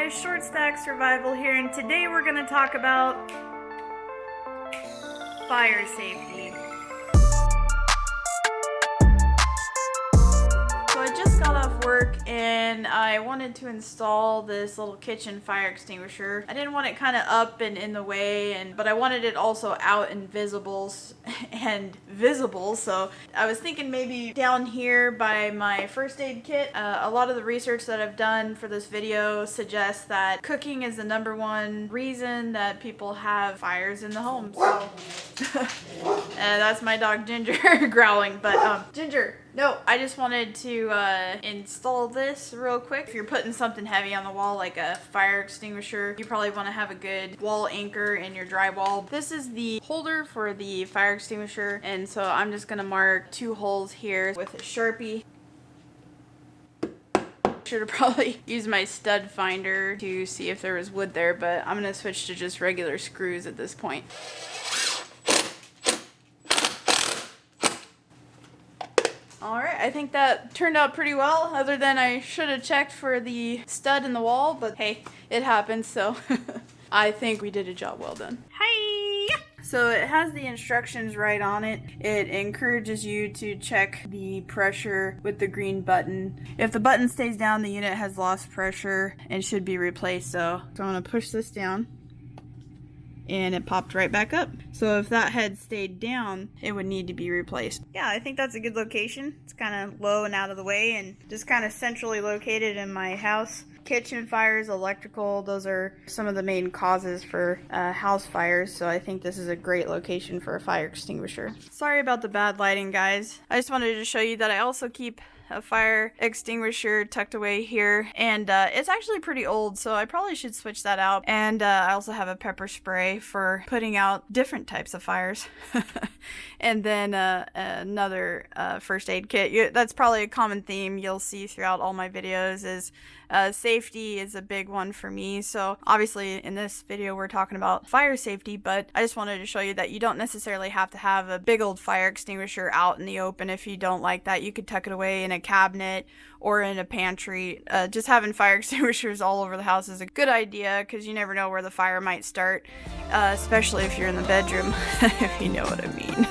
guys, Short Stack Survival here, and today we're going to talk about fire safety. So I just got off work and I wanted to install this little kitchen fire extinguisher. I didn't want it kind of up and in the way, but I wanted it also out and visible, so I was thinking maybe down here by my first aid kit. A lot of the research that I've done for this video suggests that cooking is the #1 reason that people have fires in the home. So that's my dog Ginger growling, but Ginger, no, I just wanted to install this real quick. If you're putting something heavy on the wall like a fire extinguisher, you probably want to have a good wall anchor in your drywall. This is the holder for the fire extinguisher, and so I'm just gonna mark 2 holes here with a Sharpie. Should have probably used my stud finder to see if there was wood there, but I'm gonna switch to just regular screws at this point. Alright, I think that turned out pretty well, other than I should have checked for the stud in the wall, but hey, it happens, so I think we did a job well done. Hi! So it has the instructions right on it. It encourages you to check the pressure with the green button. If the button stays down, the unit has lost pressure and should be replaced. So I'm going to push this down, and it popped right back up. So if that had stayed down, it would need to be replaced. Yeah, I think that's a good location. It's kind of low and out of the way and just kind of centrally located in my house. Kitchen fires, electrical, those are some of the main causes for house fires, so I think this is a great location for a fire extinguisher. Sorry about the bad lighting, guys. I just wanted to show you that I also keep a fire extinguisher tucked away here, and it's actually pretty old, so I probably should switch that out. And I also have a pepper spray for putting out different types of fires. And then another first aid kit. That's probably a common theme you'll see throughout all my videos is safety is a big one for me. So obviously in this video we're talking about fire safety, but I just wanted to show you that you don't necessarily have to have a big old fire extinguisher out in the open. If you don't like that, you could tuck it away in a cabinet or in a pantry. Just having fire extinguishers all over the house is a good idea because you never know where the fire might start, especially if you're in the bedroom, if you know what I mean.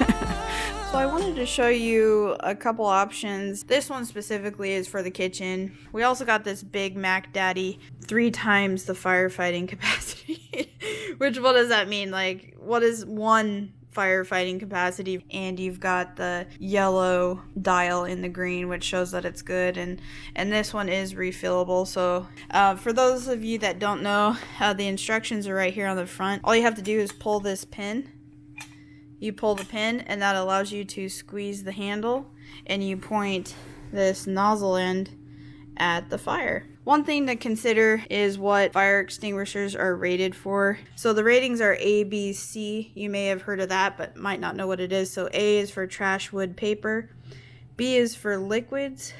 So I wanted to show you a couple options. This one specifically is for the kitchen. We also got this big Mac Daddy, 3 times the firefighting capacity. Which, what does that mean? Like, what is 1 firefighting capacity? And you've got the yellow dial in the green, which shows that it's good, and this one is refillable. So for those of you that don't know, the instructions are right here on the front. All you have to do is pull this pin. You pull the pin, and that allows you to squeeze the handle, and you point this nozzle end at the fire. One thing to consider is what fire extinguishers are rated for. So the ratings are A, B, C. You may have heard of that, but might not know what it is. So A is for trash, wood, paper. B is for liquids,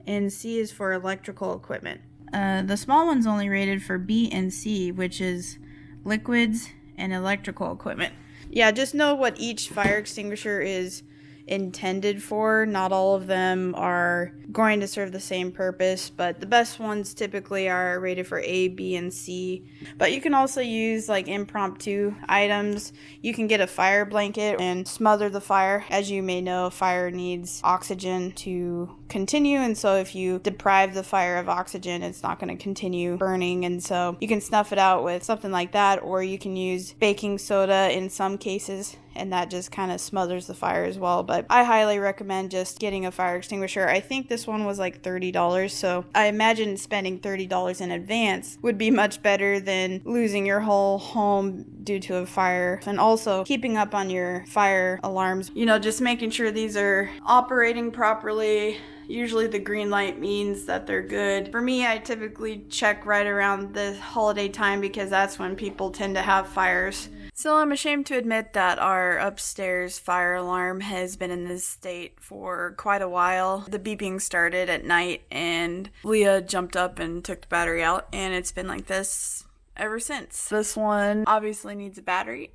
and C is for electrical equipment. The small one's only rated for B and C, which is liquids and electrical equipment. Yeah, just know what each fire extinguisher is intended for. Not all of them are going to serve the same purpose, but the best ones typically are rated for A, B, and C. But you can also use like impromptu items. You can get a fire blanket and smother the fire. As you may know, fire needs oxygen to continue, and so if you deprive the fire of oxygen, it's not going to continue burning, and so you can snuff it out with something like that, or you can use baking soda in some cases, and that just kind of smothers the fire as well. But I highly recommend just getting a fire extinguisher. I think this one was like $30, so I imagine spending $30 in advance would be much better than losing your whole home due to a fire. And also keeping up on your fire alarms, you know, just making sure these are operating properly. Usually the green light means that they're good. For me, I typically check right around the holiday time because that's when people tend to have fires. So I'm ashamed to admit that our upstairs fire alarm has been in this state for quite a while. The beeping started at night and Leah jumped up and took the battery out, and it's been like this ever since. This one obviously needs a battery.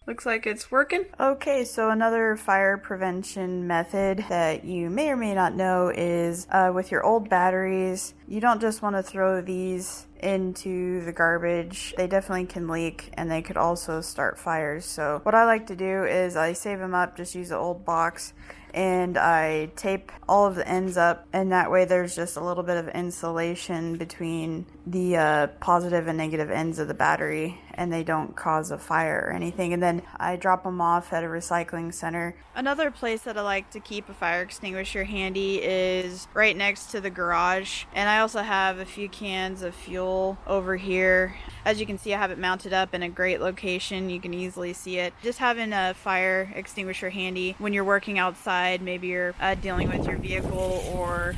Looks like it's working. Okay, so another fire prevention method that you may or may not know is with your old batteries, you don't just want to throw these into the garbage. They definitely can leak and they could also start fires. So what I like to do is I save them up, just use the old box, and I tape all of the ends up, and that way there's just a little bit of insulation between the positive and negative ends of the battery, and they don't cause a fire or anything. And then I drop them off at a recycling center. Another place that I like to keep a fire extinguisher handy is right next to the garage, and I also have a few cans of fuel over here. As you can see, I have it mounted up in a great location. You can easily see it. Just having a fire extinguisher handy when you're working outside, maybe you're dealing with your vehicle or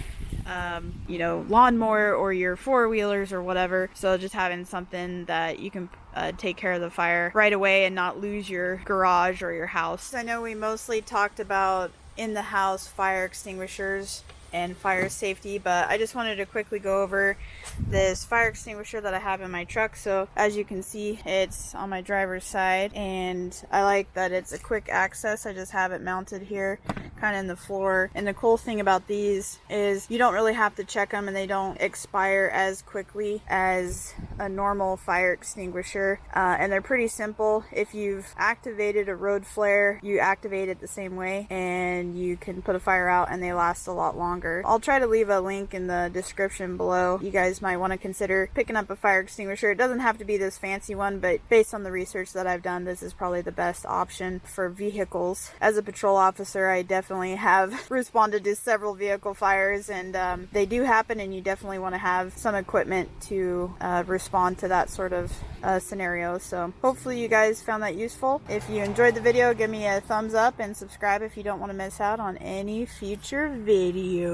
you know, lawnmower or your four-wheelers or whatever. So just having something that you can take care of the fire right away and not lose your garage or your house. I know we mostly talked about in the house fire extinguishers and fire safety, but I just wanted to quickly go over this fire extinguisher that I have in my truck. So as you can see, it's on my driver's side, and I like that it's a quick access. I just have it mounted here kind of in the floor, and the cool thing about these is you don't really have to check them, and they don't expire as quickly as a normal fire extinguisher, and they're pretty simple. If you've activated a road flare, you activate it the same way and you can put a fire out, and they last a lot longer. I'll try to leave a link in the description below. You guys might want to consider picking up a fire extinguisher. It doesn't have to be this fancy one, but based on the research that I've done, this is probably the best option for vehicles. As a patrol officer, I definitely have responded to several vehicle fires, and they do happen, and you definitely want to have some equipment to respond to that sort of scenario. So hopefully you guys found that useful. If you enjoyed the video, give me a thumbs up and subscribe if you don't want to miss out on any future videos.